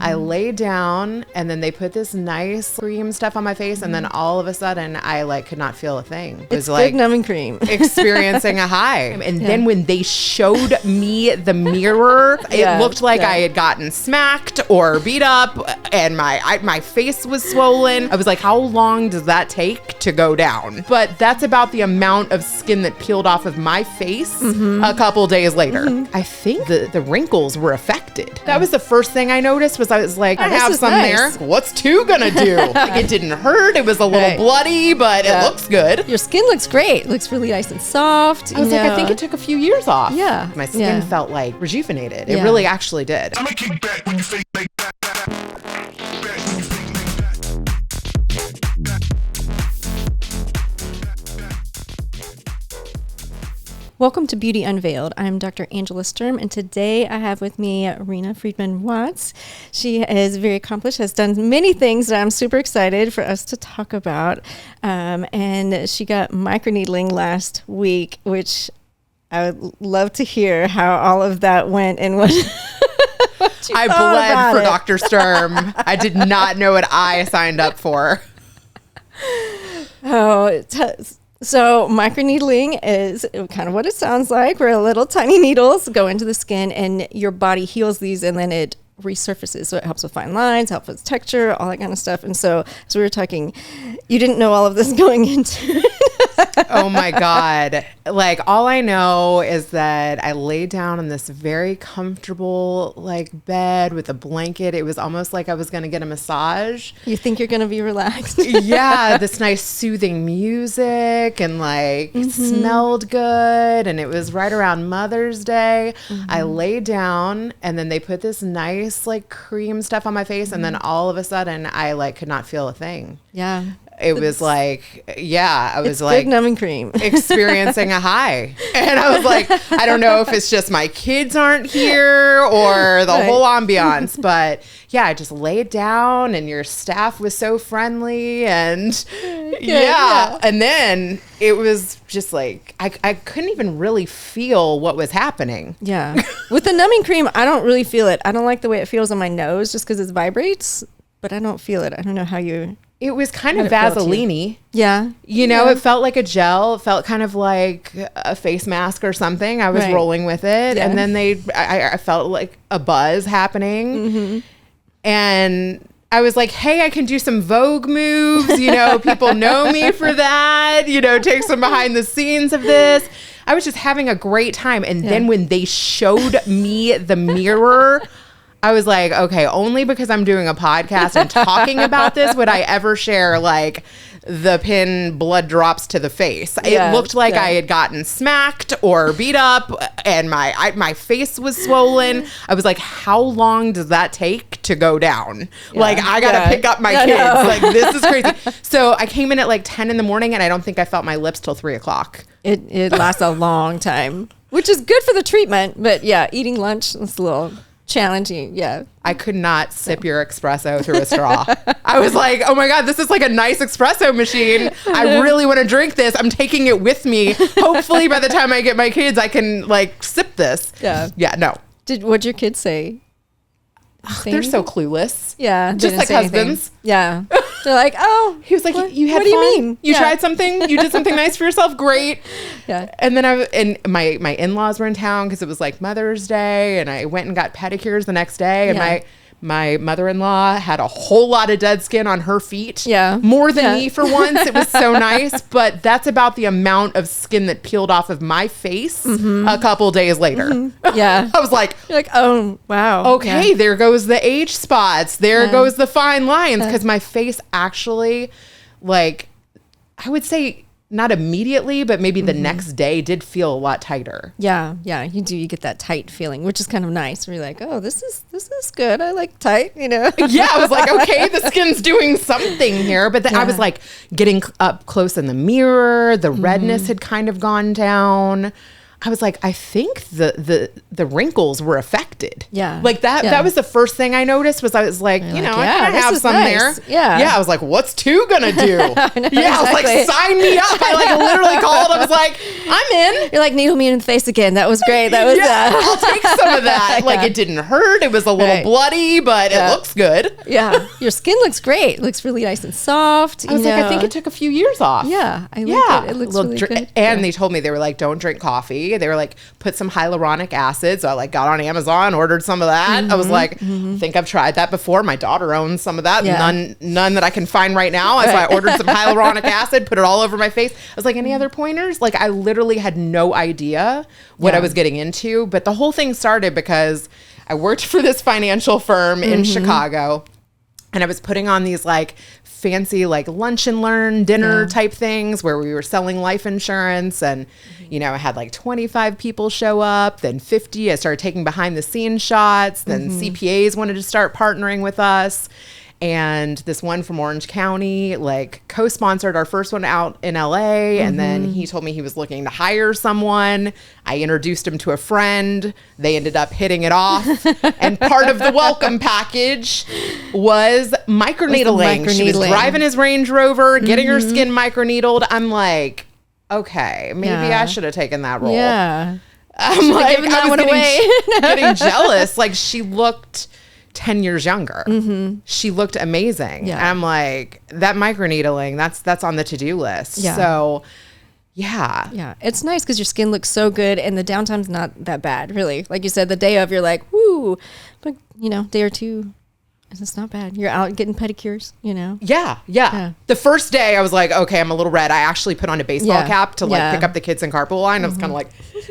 I lay down, and then they put this nice cream stuff on my face, and then all of a sudden, I like could not feel a thing. It was like good numbing cream. experiencing a high. And then when they showed me the mirror, it looked like I had gotten smacked or beat up, and my face was swollen. I was like, how long does that take to go down? But that's about the amount of skin that peeled off of my face a couple days later. I think the wrinkles were affected. That was the first thing I noticed. I was like, I have some there. What's two gonna do? Like, it didn't hurt. It was a little bloody, but it looks good. Your skin looks great. It looks really nice and soft. I was like, I think it took a few years off. Yeah. My skin felt like rejuvenated. It really actually did. I'm gonna kick back when you say like that. Welcome to Beauty Unveiled. I'm Dr. Angela Sturm, and today I have with me Reena Friedman-Watts. She is very accomplished, has done many things that I'm super excited for us to talk about. And she got microneedling last week, which I would love to hear how all of that went and what I bled for Dr. Sturm. I did not know what I signed up for. So microneedling is kind of what it sounds like, where little tiny needles go into the skin and your body heals these and then it resurfaces. So it helps with fine lines, helps with texture, all that kind of stuff. And so as we were talking, you didn't know all of this going into it. Oh my God. Like, all I know is that I laid down on this very comfortable like bed with a blanket. It was almost like I was going to get a massage. You think you're going to be relaxed. Yeah. This nice soothing music, and like it smelled good. And it was right around Mother's Day. I laid down, and then they put this nice like cream stuff on my face. And then all of a sudden I like could not feel a thing. Yeah. It was like, I was like, good numbing cream. experiencing a high. And I was like, I don't know if it's just my kids aren't here or the whole ambiance, but I just laid down, and your staff was so friendly, and and then it was just like, I couldn't even really feel what was happening. Yeah. With the numbing cream, I don't really feel it. I don't like the way it feels on my nose just because it vibrates, but I don't feel it. I don't know how you... It was kind of Vaseline-y. Yeah. It felt like a gel. It felt kind of like a face mask or something. I was rolling with it. Yeah. And then I felt like a buzz happening. And I was like, hey, I can do some Vogue moves. People know me for that. Take some behind the scenes of this. I was just having a great time. And then when they showed me the mirror, I was like, okay, only because I'm doing a podcast and talking about this would I ever share like the pin blood drops to the face. It looked like I had gotten smacked or beat up, and my face was swollen. I was like, how long does that take to go down? Like, I gotta pick up my kids. Like, this is crazy. So I came in at like 10 in the morning, and I don't think I felt my lips till 3 o'clock. It lasts a long time, which is good for the treatment. But eating lunch is a little challenging. I could not sip your espresso through a straw. I was like, oh my God, this is like a nice espresso machine. I really want to drink this. I'm taking it with me. Hopefully by the time I get my kids, I can like sip this. No. What'd your kids say? They're so clueless. Yeah. Just like husbands. Anything. Yeah. They're like, oh. He was like, you had fun? What do you mean? You tried something? You did something nice for yourself? Great. Yeah. And then my in-laws were in town because it was like Mother's Day, and I went and got pedicures the next day, and my mother-in-law had a whole lot of dead skin on her feet. Yeah. More than me for once. It was so nice. But that's about the amount of skin that peeled off of my face a couple days later. Yeah. I was like, you're like, oh, wow. Okay, there goes the age spots. There goes the fine lines. Because my face actually, like, I would say not immediately, but maybe the next day did feel a lot tighter. Yeah, you do. You get that tight feeling, which is kind of nice. Where you're like, oh, this is good. I like tight, Yeah, I was like, okay, the skin's doing something here. But then I was like getting up close in the mirror. The redness had kind of gone down. I was like, I think the wrinkles were affected. Yeah. Like that was the first thing I noticed. Was I was like, I kind of have some nice. there. Yeah. I was like, what's two gonna do? I was like, sign me up. I like literally called. I was like, I'm in. You're like, needle me in the face again. That was great. That was I'll take some of that. Like, it didn't hurt. It was a little bloody, but it looks good. Yeah. Your skin looks great. It looks really nice and soft. I was like, I think it took a few years off. Yeah. I like it. It looks really good. And they told me, they were like, don't drink coffee. They were like, put some hyaluronic acid. So I like got on Amazon, ordered some of that. I was like, I think I've tried that before. My daughter owns some of that. None that I can find right now. So I ordered some hyaluronic acid, put it all over my face. I was like, any other pointers? Like, I literally had no idea what I was getting into. But the whole thing started because I worked for this financial firm in Chicago, and I was putting on these like fancy like lunch and learn dinner type things where we were selling life insurance. And, you know, I had like 25 people show up, then 50. I started taking behind the scenes shots. Then CPAs wanted to start partnering with us. And this one from Orange County, like, co-sponsored our first one out in LA. And then he told me he was looking to hire someone. I introduced him to a friend. They ended up hitting it off. And part of the welcome package was microneedling. She was driving his Range Rover, getting her skin microneedled. I'm like, okay, maybe I should have taken that role. Yeah. I'm like, I was getting jealous. Like, she looked 10 years younger. She looked amazing. And I'm like, that microneedling, that's on the to-do list. So yeah, it's nice because your skin looks so good and the downtime's not that bad, really. Like you said, the day of, you're like, woo, but you know, day or two, it's not bad. You're out getting pedicures, you know? Yeah. The first day I was like, okay, I'm a little red. I actually put on a baseball cap to like pick up the kids in carpool line. I was kind of like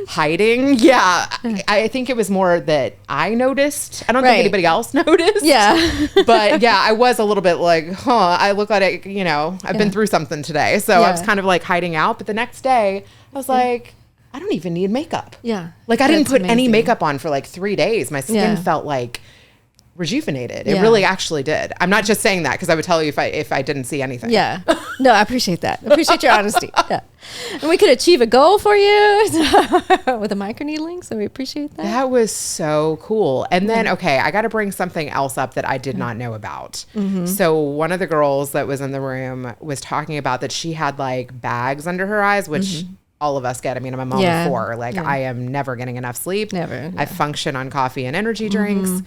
hiding. I think it was more that I noticed. I don't think anybody else noticed. But yeah, I was a little bit like, I look like, you know, I've been through something today. So I was kind of like hiding out. But the next day I was like, I don't even need makeup. Like, I didn't put any makeup on for like 3 days. My skin felt like rejuvenated. It really actually did. I'm not just saying that because I would tell you if I didn't see anything. No, I appreciate that. I appreciate your honesty. And we could achieve a goal for you with a microneedling, so we appreciate that. That was so cool. And then, okay, I got to bring something else up that I did not know about. So one of the girls that was in the room was talking about that she had like bags under her eyes, which all of us get. I mean, I'm a mom of 4. Like, I am never getting enough sleep. Never. I function on coffee and energy drinks.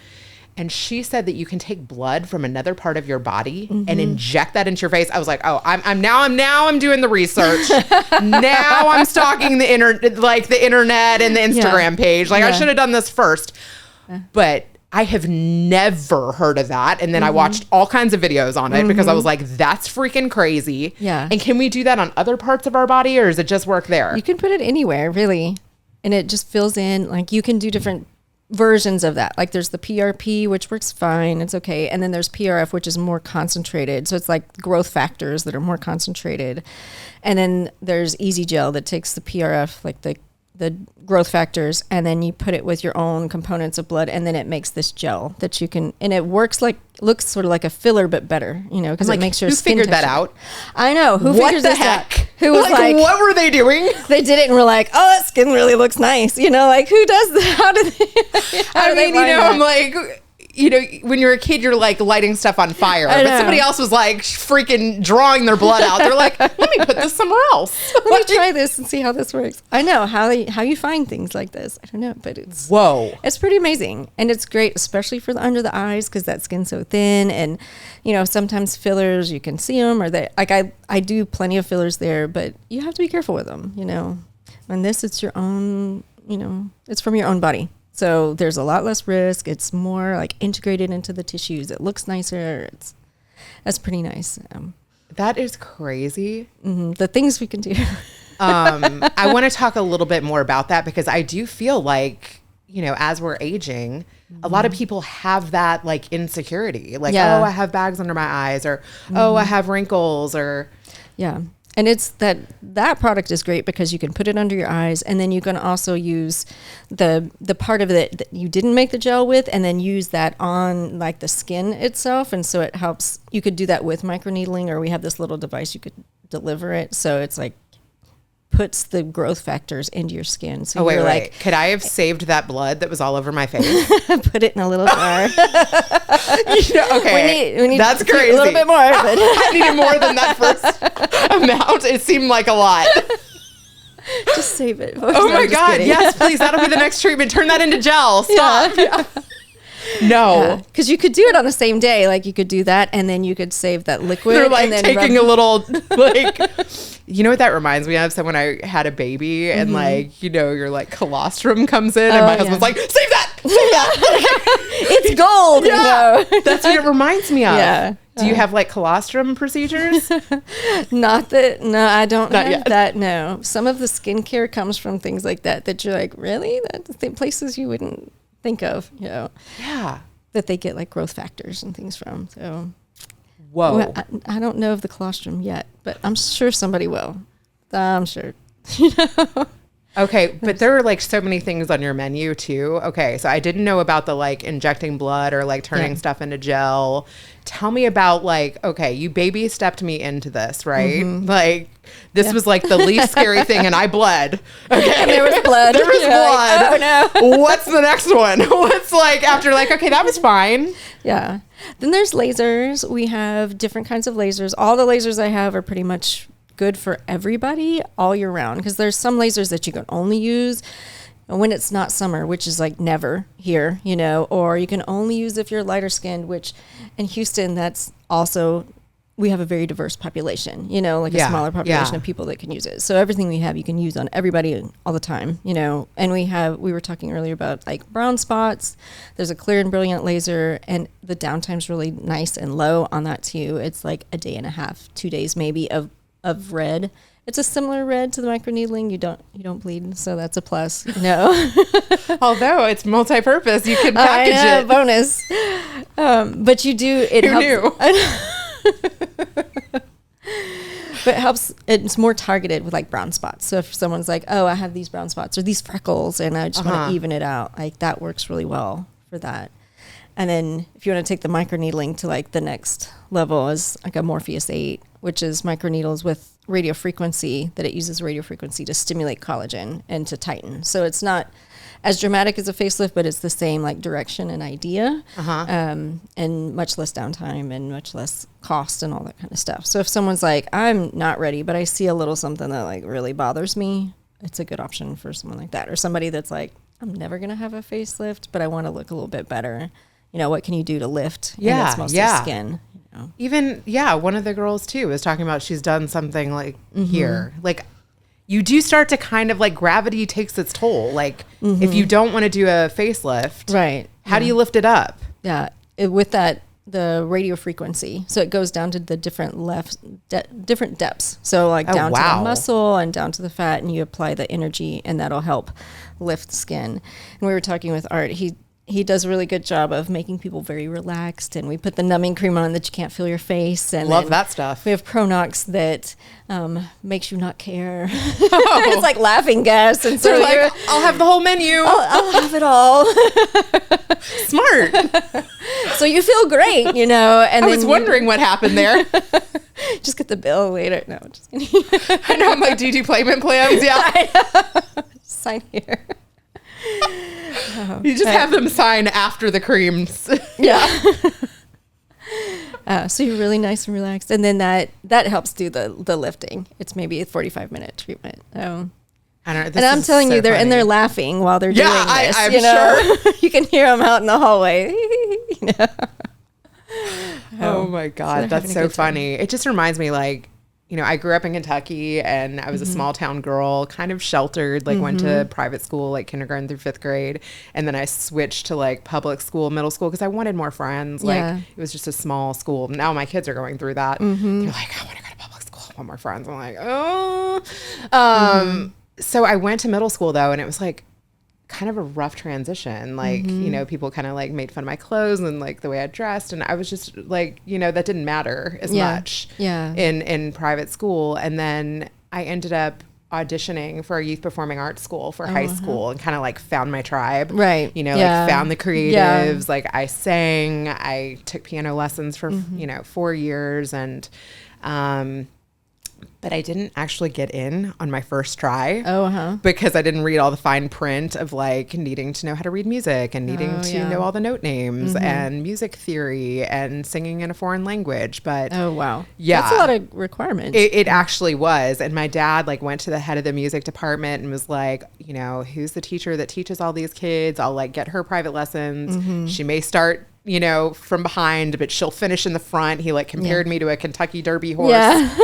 And she said that you can take blood from another part of your body and inject that into your face. I was like, oh, I'm now doing the research. Now I'm stalking the internet and the Instagram page. Like, I should have done this first. But I have never heard of that. And then I watched all kinds of videos on it because I was like, that's freaking crazy. And can we do that on other parts of our body, or does it just work there? You can put it anywhere, really. And it just fills in. Like, you can do different versions of that. Like, there's the PRP, which works fine. It's okay. And then there's PRF, which is more concentrated. So it's like growth factors that are more concentrated. And then there's Easy Gel that takes the PRF, like the growth factors, and then you put it with your own components of blood, and then it makes this gel that you can, and it looks sort of like a filler, but better, you know, because it makes your skin figured texture. That out? I know. Who figured this out? Who was like, what were they doing? They did it and were like, oh, that skin really looks nice. You know, like, who does that? How do they you know, I'm like, you know, when you're a kid, you're like lighting stuff on fire. But somebody else was like freaking drawing their blood out. They're like, let me put this somewhere else. Let me try this and see how this works. I know how you find things like this. I don't know, but it's pretty amazing. And it's great, especially for the under the eyes, because that skin's so thin. And, you know, sometimes fillers, you can see them, or I do plenty of fillers there, but you have to be careful with them, you know. And this, it's your own, you know, it's from your own body. So there's a lot less risk. It's more like integrated into the tissues. It looks nicer. That's pretty nice. That is crazy. The things we can do. I want to talk a little bit more about that, because I do feel like, you know, as we're aging, a lot of people have that like insecurity. Like, oh, I have bags under my eyes, or, oh, I have wrinkles, or. Yeah. And it's that product is great because you can put it under your eyes, and then you can also use the part of it that you didn't make the gel with, and then use that on like the skin itself. And so it helps. You could do that with microneedling, or we have this little device you could deliver it. So it's like puts the growth factors into your skin. So wait. Like, could I have saved that blood that was all over my face? Put it in a little jar. Okay, we need that's crazy. A little bit more. But I needed more than that first amount. It seemed like a lot. Just save it. Oh my God. Yes, please. That'll be the next treatment. Turn that into gel. Stop. Yeah. No. Because you could do it on the same day. Like you could do that and then you could save that liquid. They're like and then taking a little, like, you know what that reminds me of? So when I had a baby and like, you know, your like colostrum comes in and my husband's like, save that. Save that. It's gold. Yeah. That's what it reminds me of. Yeah. Do you have like colostrum procedures? Not that, no, I don't Not have yet. that, no. Some of the skincare comes from things like that you're like, really? That's the places you wouldn't think of, you know. Yeah. That they get like growth factors and things from, so. Whoa. Well, I don't know of the colostrum yet, but I'm sure somebody will. I'm sure. Okay, but there are like so many things on your menu too. Okay, so I didn't know about the like injecting blood or like turning stuff into gel. Tell me about like, okay, you baby stepped me into this, right? Like this was like the least scary thing and I bled. Okay. And there was blood. There was blood. Like, oh no. What's the next one? What's like after like, okay, that was fine. Yeah. Then there's lasers. We have different kinds of lasers. All the lasers I have are pretty much good for everybody all year round, because there's some lasers that you can only use when it's not summer, which is like never here, you know, or you can only use if you're lighter skinned, which in Houston, that's also, we have a very diverse population, you know, like a smaller population of people that can use it. So everything we have, you can use on everybody all the time, you know, and we were talking earlier about like brown spots. There's a clear and brilliant laser, and the downtime's really nice and low on that too. It's like a day and a half, 2 days maybe of red. It's a similar red to the microneedling. You don't bleed, so that's a plus. You know, although it's multi-purpose, you can package it. Bonus. But you do. It Who helps. knew? But it helps. It's more targeted with like brown spots. So if someone's like, "Oh, I have these brown spots or these freckles, and I just want to even it out," like that works really well for that. And then if you want to take the microneedling to like the next level is like a Morpheus 8, which is microneedles with radio frequency, that it uses radio frequency to stimulate collagen and to tighten. So it's not as dramatic as a facelift, but it's the same like direction and idea, and much less downtime and much less cost and all that kind of stuff. So if someone's like, I'm not ready, but I see a little something that like really bothers me, it's a good option for someone like that. Or somebody that's like, I'm never going to have a facelift, but I want to look a little bit better. You know, what can you do to lift? Yeah, and it's mostly skin. You know. Even, one of the girls too was talking about she's done something like here. Like you do start to kind of like gravity takes its toll. Like if you don't want to do a facelift, right? How do you lift it up? Yeah, with that, the radio frequency. So it goes down to the different different depths. So like down to the muscle and down to the fat, and you apply the energy, and that'll help lift the skin. And we were talking with Art. He does a really good job of making people very relaxed, and we put the numbing cream on that you can't feel your face. And love that stuff. We have Pronox that makes you not care. It's like laughing gas, and so like, I'll have the whole menu. I'll have it all. Smart. So you feel great, you know. And I was wondering what happened there. Just get the bill later. No, just kidding. I know. I'm like, do you do payment plans? Yeah. Sign here. You just have them sign after the creams. Yeah. So you're really nice and relaxed, and then that helps do the lifting. It's maybe a 45-minute treatment. I don't know. And I'm telling you, they're laughing while they're doing this. I'm sure. You can hear them out in the hallway. You know? Oh my God, so that's so funny. It just reminds me, like, you know, I grew up in Kentucky, and I was a small town girl, kind of sheltered, like went to private school, like kindergarten through 5th grade. And then I switched to like public school, middle school, because I wanted more friends. Like it was just a small school. Now my kids are going through that. They're like, I want to go to public school. I want more friends. I'm like, oh. So I went to middle school though, and it was like kind of a rough transition. Like, you know, people kind of like made fun of my clothes and like the way I dressed. And I was just like, you know, that didn't matter as much in private school. And then I ended up auditioning for a youth performing arts school for high school, and kind of like found my tribe. Right. You know, like found the creatives. Like I sang, I took piano lessons for, you know, 4 years. And But I didn't actually get in on my first try. Oh, because I didn't read all the fine print of like needing to know how to read music and needing to know all the note names and music theory and singing in a foreign language. But oh, wow. Yeah. That's a lot of requirements. It actually was. And my dad like went to the head of the music department and was like, you know, who's the teacher that teaches all these kids? I'll like get her private lessons. She may start, you know, from behind, but she'll finish in the front. He like compared me to a Kentucky Derby horse. Yeah.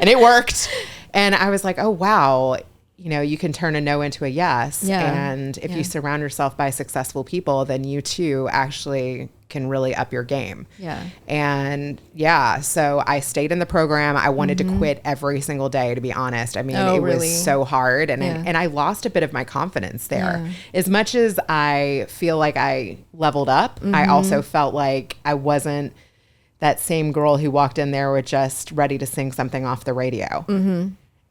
And it worked. And I was like, oh, wow. You know, you can turn a no into a yes. Yeah. And if you surround yourself by successful people, then you too actually can really up your game. Yeah. And yeah, so I stayed in the program. I wanted to quit every single day, to be honest. I mean, it was so hard. And, and I lost a bit of my confidence there. Yeah. As much as I feel like I leveled up, I also felt like I wasn't that same girl who walked in there with just ready to sing something off the radio.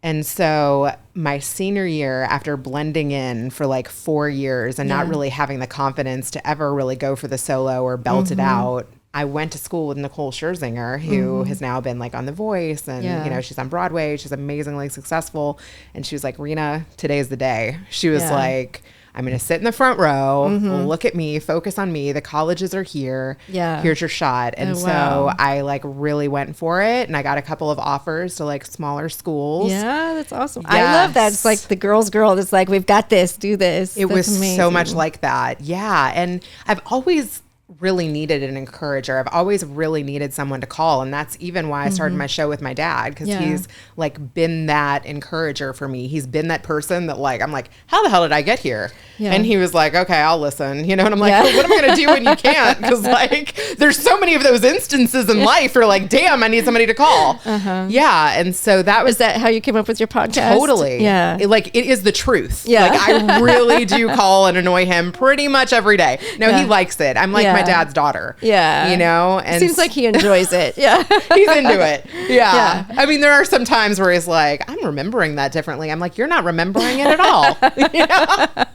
And so my senior year, after blending in for like 4 years and not really having the confidence to ever really go for the solo or belt it out, I went to school with Nicole Scherzinger, who has now been like on The Voice and, you know, she's on Broadway. She's amazingly successful. And she was like, Reena, today's the day. She was like, I'm going to sit in the front row, look at me, focus on me. The colleges are here. Yeah. Here's your shot. And so I like really went for it. And I got a couple of offers to like smaller schools. Yeah, that's awesome. Yes. I love that. It's like the girl's girl. It's like, we've got this, do this. It was so much like that. Yeah. And I've always really needed an encourager. I've always really needed someone to call. And that's even why I started my show with my dad, because he's like been that encourager for me. He's been that person that like, I'm like, how the hell did I get here? Yeah. And he was like, okay, I'll listen, you know? And I'm like, what am I going to do when you can't? Because like, there's so many of those instances in life where like, damn, I need somebody to call. Yeah. And so that was. Is that how you came up with your podcast? Totally. Yeah. It is the truth. Yeah. Like I really do call and annoy him pretty much every day. No, he likes it. I'm like my dad's daughter. Yeah. You know? And seems like he enjoys it. Yeah. He's into it. Yeah. I mean, there are some times where he's like, I'm remembering that differently. I'm like, you're not remembering it at all. You know?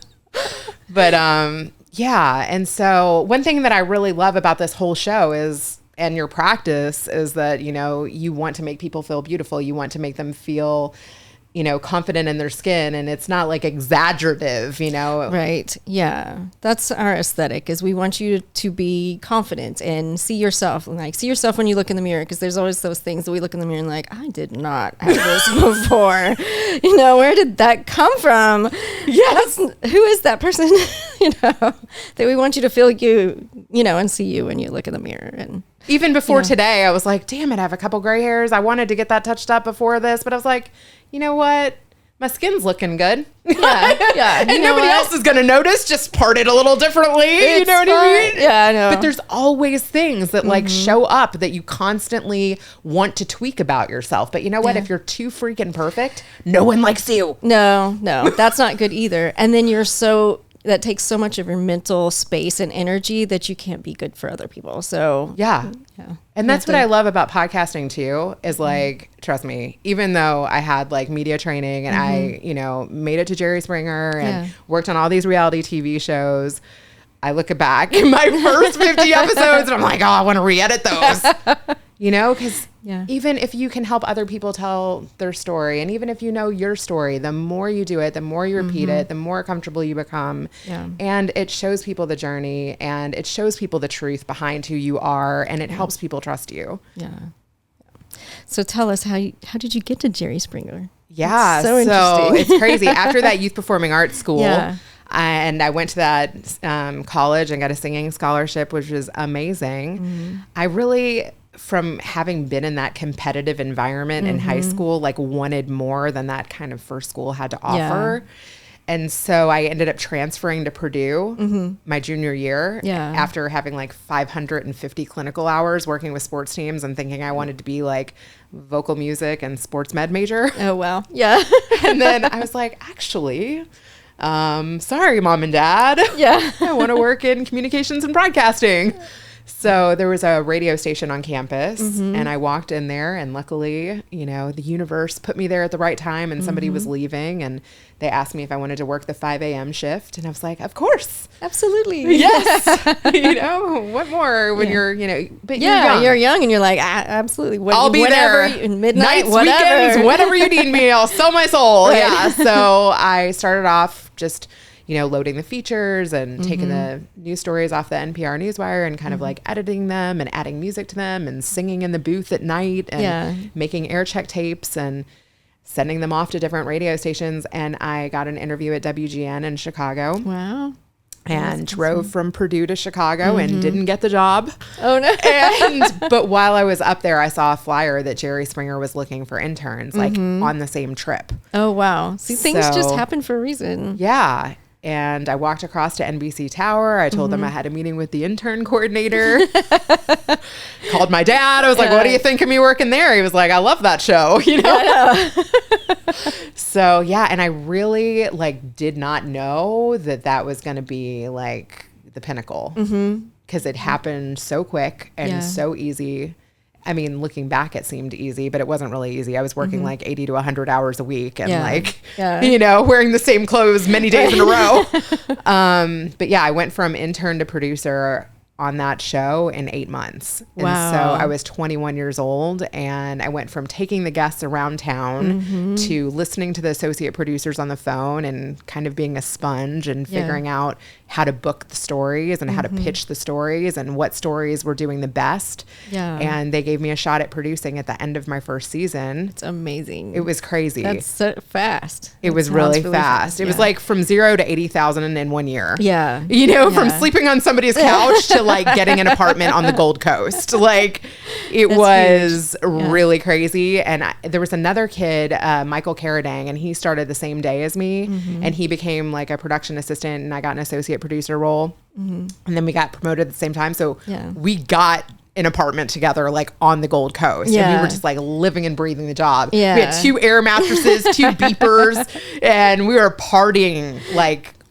But yeah. And so one thing that I really love about this whole show is, and your practice is that, you know, you want to make people feel beautiful. You want to make them feel, you know, confident in their skin, and it's not like exaggerative, you know? Right. Yeah. That's our aesthetic, is we want you to be confident and see yourself, like see yourself when you look in the mirror. Cause there's always those things that we look in the mirror and like, I did not have this before. You know, where did that come from? Yes. Who is that person, you know, that we want you to feel you know, and see you when you look in the mirror. And even before today, I was like, damn it, I have a couple gray hairs. I wanted to get that touched up before this, but I was like, you know what? My skin's looking good. Yeah. And nobody else is going to notice. Just part it a little differently. You know what I mean? Yeah, I know. But there's always things that like show up that you constantly want to tweak about yourself. But you know what? If you're too freaking perfect, no one likes you. No, that's not good either. And then that takes so much of your mental space and energy that you can't be good for other people. So yeah. And that's what I love about podcasting too, is like, trust me, even though I had like media training and I, you know, made it to Jerry Springer and worked on all these reality TV shows, I look back in my first 50 episodes and I'm like, oh, I want to re-edit those, you know, because even if you can help other people tell their story, and even if you know your story, the more you do it, the more you repeat it, the more comfortable you become. Yeah. And it shows people the journey, and it shows people the truth behind who you are, and it helps people trust you. Yeah. So tell us, how did you get to Jerry Springer? Yeah. So interesting. It's crazy. After that youth performing arts school, and I went to that college and got a singing scholarship, which was amazing. I really, from having been in that competitive environment in high school, like wanted more than that kind of first school had to offer. And so I ended up transferring to Purdue my junior year after having like 550 clinical hours working with sports teams and thinking I wanted to be like vocal music and sports med major. Oh, wow. Yeah. And then I was like, actually, sorry, mom and dad. Yeah. I want to work in communications and broadcasting. So there was a radio station on campus and I walked in there and luckily, the universe put me there at the right time and somebody was leaving and they asked me if I wanted to work the 5 a.m. shift. And I was like, of course. Absolutely. Yes. What more when you're, but you're young and you're like, absolutely. I'll be whenever, there. Midnight, Nights, whatever. weekends, whenever you need me, I'll sell my soul. Right. Yeah. So I started off just, loading the features and taking the news stories off the NPR Newswire and kind of like editing them and adding music to them and singing in the booth at night and making air check tapes and sending them off to different radio stations. And I got an interview at WGN in Chicago. Wow. And drove from Purdue to Chicago and didn't get the job. Oh, no. But while I was up there, I saw a flyer that Jerry Springer was looking for interns, like on the same trip. Oh, wow. See, things just happen for a reason. Yeah. And I walked across to NBC Tower. I told them I had a meeting with the intern coordinator. Called my dad. I was like, what do you think of me working there? He was like, I love that show, So, and I really did not know that was going to be the pinnacle because it happened so quick and so easy. I mean, looking back, it seemed easy, but it wasn't really easy. I was working 80 to 100 hours a week and wearing the same clothes many days in a row. But I went from intern to producer on that show in 8 months. Wow. And so I was 21 years old and I went from taking the guests around town to listening to the associate producers on the phone and kind of being a sponge and figuring out how to book the stories and how to pitch the stories and what stories were doing the best. Yeah. And they gave me a shot at producing at the end of my first season. It's amazing. It was crazy. That's so fast. It was really fast. It was from 0 to 80,000 in 1 year. Yeah. From sleeping on somebody's couch to getting an apartment on the Gold Coast. It was really crazy. And there was another kid, Michael Carradang, and he started the same day as me. And he became a production assistant and I got an associate producer role. And then we got promoted at the same time. So we got an apartment together on the Gold Coast. And we were just living and breathing the job. Yeah. We had 2 air mattresses, 2 beepers, and we were partying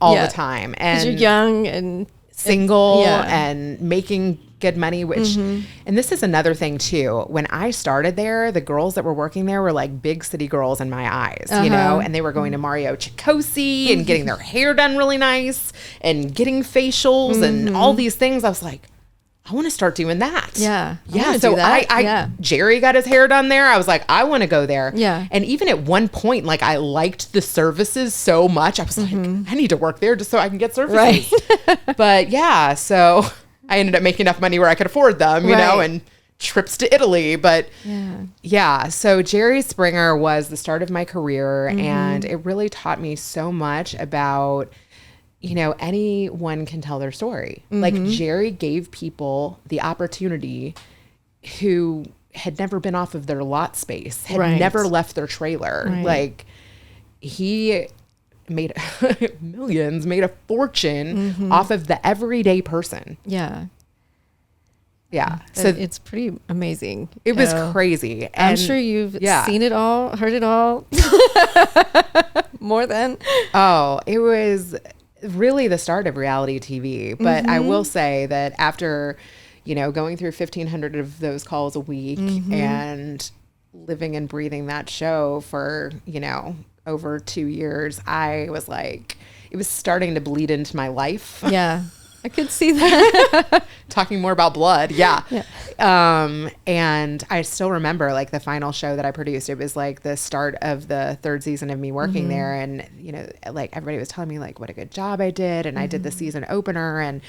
all the time. And you're young and single and making good money, which and this is another thing too. When I started there, the girls that were working there were big city girls in my eyes, and they were going to Mario Chikosi and getting their hair done really nice and getting facials and all these things. I was like, I want to start doing that. Yeah. So Jerry got his hair done there. I was like, I want to go there. Yeah. And even at one point, I liked the services so much. I was like, I need to work there just so I can get services. Right. But so I ended up making enough money where I could afford them, you know, and trips to Italy. But so Jerry Springer was the start of my career and it really taught me so much about, anyone can tell their story. Jerry gave people the opportunity who had never been off of their lot space, had never left their trailer. He made millions, made a fortune off of the everyday person. Yeah. Yeah. So it's pretty amazing. It was crazy. And I'm sure you've seen it all, heard it all. More than. Oh, it was really the start of reality TV. But I will say that after, going through 1,500 of those calls a week and living and breathing that show for, over 2 years, I was like, it was starting to bleed into my life. Yeah. I could see that. Talking more about blood. Yeah. And I still remember the final show that I produced. It was the start of the 3rd season of me working there. And, everybody was telling me what a good job I did. And I did the season opener. And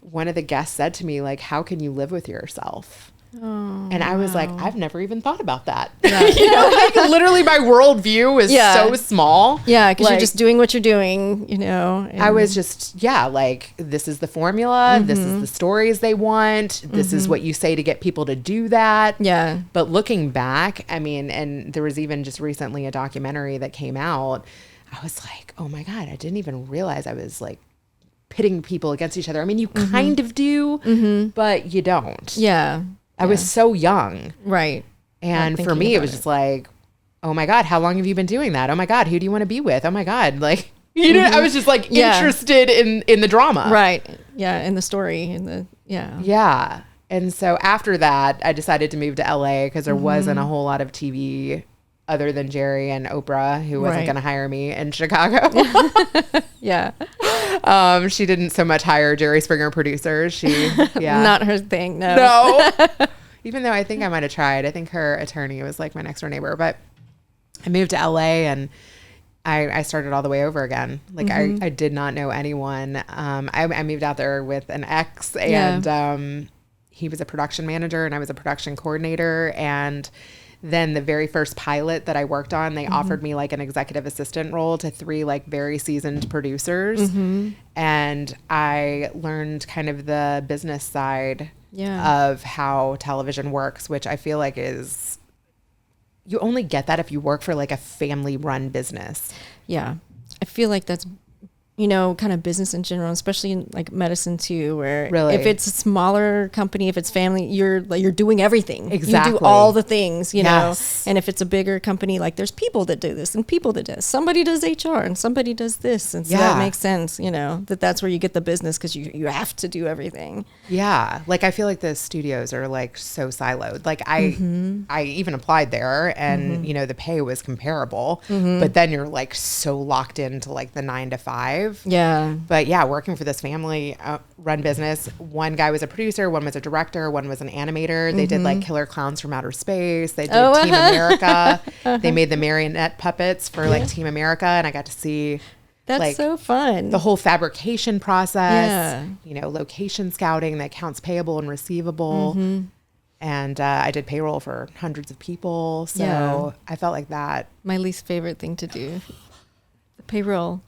one of the guests said to me, how can you live with yourself? Oh, and I was like, I've never even thought about that. Yeah. Literally my worldview is so small. Yeah, because you're just doing what you're doing, And I was just, this is the formula. This is the stories they want. This is what you say to get people to do that. Yeah. But looking back, I mean, and there was even just recently a documentary that came out. I was like, oh my God, I didn't even realize I was pitting people against each other. I mean, you kind of do, but you don't. Yeah. I was so young. Right. And for me, it was just oh my God, how long have you been doing that? Oh my God, who do you want to be with? Oh my God. I was just interested in the drama. Right. Yeah. In the story. Yeah. And so after that, I decided to move to LA because there wasn't a whole lot of TV other than Jerry and Oprah, who wasn't going to hire me in Chicago. She didn't so much hire Jerry Springer producers. Not her thing. No. Even though I think I might have tried. I think her attorney was like my next door neighbor. But I moved to LA and I started all the way over again. Like I did not know anyone. I moved out there with an ex, and he was a production manager and I was a production coordinator. And then the very first pilot that I worked on, they offered me like an executive assistant role to 3 like very seasoned producers. And I learned kind of the business side of how television works, which I feel like is, you only get that if you work for like a family run business. Yeah. I feel like that's, you know, kind of business in general, especially in like medicine too, where if it's a smaller company, if it's family, you're doing everything. Exactly. You do all the things, you know, and if it's a bigger company, like there's people that do this and people that do this. Somebody does HR and somebody does this. And so that makes sense, you know, that's where you get the business because you have to do everything. Yeah. Like I feel like the studios are like so siloed. Like I even applied there and, you know, the pay was comparable, but then you're like so locked into like the 9 to 5. Yeah. But yeah, working for this family run business, one guy was a producer, one was a director, one was an animator. They did like Killer Clowns from Outer Space. They did Team America. They made the marionette puppets for like Team America. And I got to see that's like, so fun. The whole fabrication process, you know, location scouting, the accounts payable and receivable. And I did payroll for hundreds of people. So I felt like that. My least favorite thing to do, the payroll.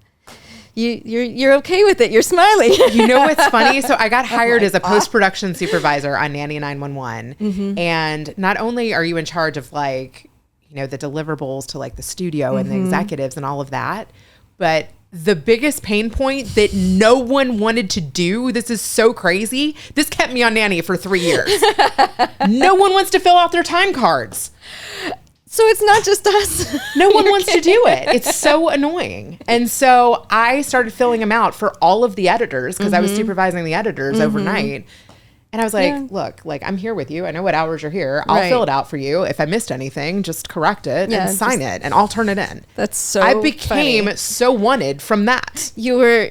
You're okay with it. You're smiling. You know what's funny? So I got hired as a post-production supervisor on Nanny 911. And not only are you in charge of like, you know, the deliverables to like the studio and the executives and all of that, but the biggest pain point that no one wanted to do, this is so crazy. This kept me on Nanny for 3 years. No one wants to fill out their time cards. So it's not just us. No one wants to do it. It's so annoying. And so I started filling them out for all of the editors because I was supervising the editors overnight. And I was like, look, like I'm here with you. I know what hours you're here. I'll fill it out for you. If I missed anything, just correct it and sign it and I'll turn it in. That's so I became funny. So wanted from that. You were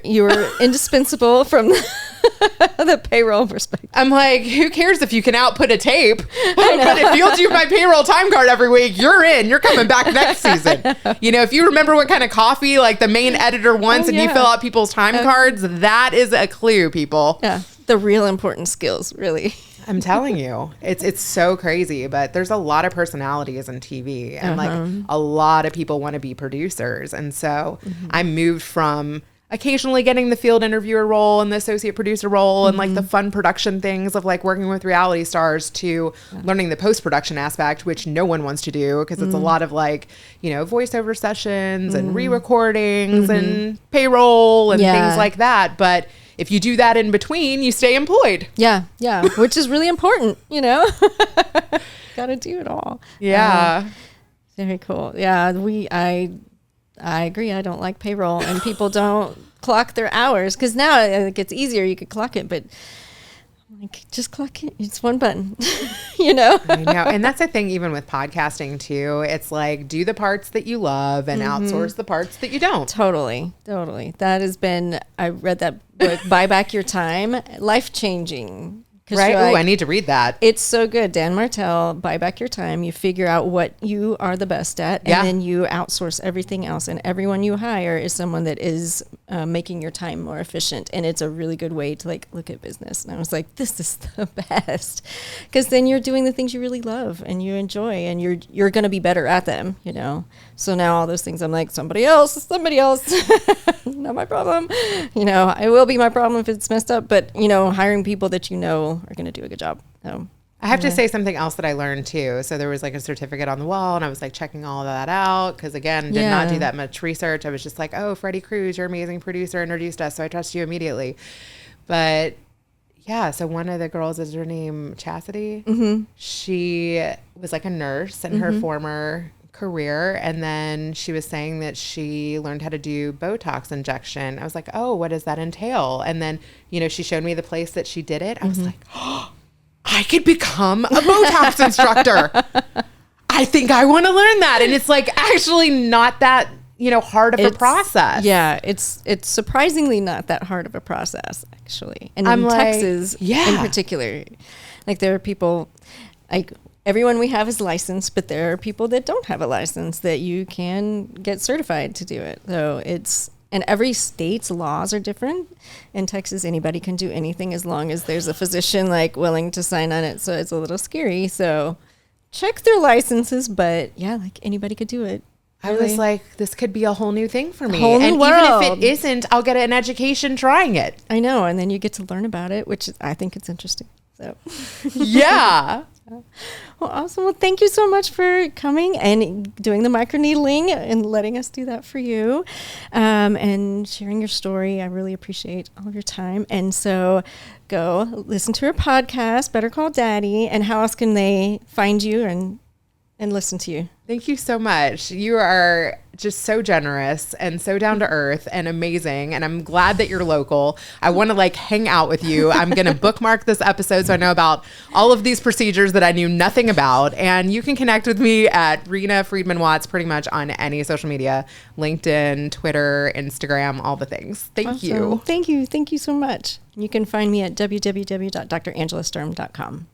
indispensable from the payroll perspective. I'm like, who cares if you can output a tape? But if you'll do my payroll time card every week, you're in. You're coming back next season. You know, if you remember what kind of coffee like the main editor wants and you fill out people's time cards, that is a clue, people. Yeah. The real important skills, really. I'm telling you, it's so crazy, but there's a lot of personalities in TV and like a lot of people want to be producers. And so I moved from occasionally getting the field interviewer role and the associate producer role and like the fun production things of like working with reality stars to learning the post-production aspect, which no one wants to do because it's a lot of like, you know, voiceover sessions and re-recordings and payroll and things like that. But if you do that in between, you stay employed. Yeah, which is really important, you know. Got to do it all. Yeah. Very cool. Yeah, I agree. I don't like payroll, and people don't clock their hours because now it gets easier. You could clock it, but like just clock it. It's one button, you know. I know, and that's the thing. Even with podcasting too, it's like do the parts that you love and outsource the parts that you don't. Totally. That has been. I read that book, Buy Back Your Time. Life changing. Right. Like, I need to read that. It's so good. Dan Martell, Buy Back Your Time. You figure out what you are the best at, and then you outsource everything else. And everyone you hire is someone that is making your time more efficient. And it's a really good way to like look at business. And I was like, this is the best, because then you're doing the things you really love and you enjoy, and you're going to be better at them. You know. So now all those things, I'm like, somebody else, not my problem. You know, it will be my problem if it's messed up. But you know, hiring people that you know are going to do a good job. So I have to say something else that I learned too. So there was like a certificate on the wall and I was like checking all of that out. Cause again, did not do that much research. I was just like, oh, Freddie Cruz, your amazing producer, introduced us. So I trust you immediately. But yeah, so one of the girls, is her name Chastity? She was like a nurse and her former career. And then she was saying that she learned how to do Botox injection. I was like, oh, what does that entail? And then, she showed me the place that she did it. I was like, oh, I could become a Botox instructor. I think I want to learn that. And it's like actually not that, hard of a process. Yeah. It's surprisingly not that hard of a process, actually. And in Texas in particular, like there are people, like everyone we have is licensed, but there are people that don't have a license that you can get certified to do it. So and every state's laws are different. In Texas, anybody can do anything as long as there's a physician like willing to sign on it. So it's a little scary. So check their licenses, but yeah, like anybody could do it. I was like, this could be a whole new thing for me. Whole new world. Even if it isn't, I'll get an education trying it. I know. And then you get to learn about it, which I think it's interesting. So yeah. Well, awesome. Well, thank you so much for coming and doing the microneedling and letting us do that for you, and sharing your story. I really appreciate all of your time. And so go listen to her podcast, Better Call Daddy. And how else can they find you and listen to you? Thank you so much. You are just so generous and so down to earth and amazing. And I'm glad that you're local. I want to hang out with you. I'm going to bookmark this episode so I know about all of these procedures that I knew nothing about. And you can connect with me at Reena Friedman Watts pretty much on any social media, LinkedIn, Twitter, Instagram, all the things. Thank you. Thank you. Thank you so much. You can find me at www.drangelaSturm.com.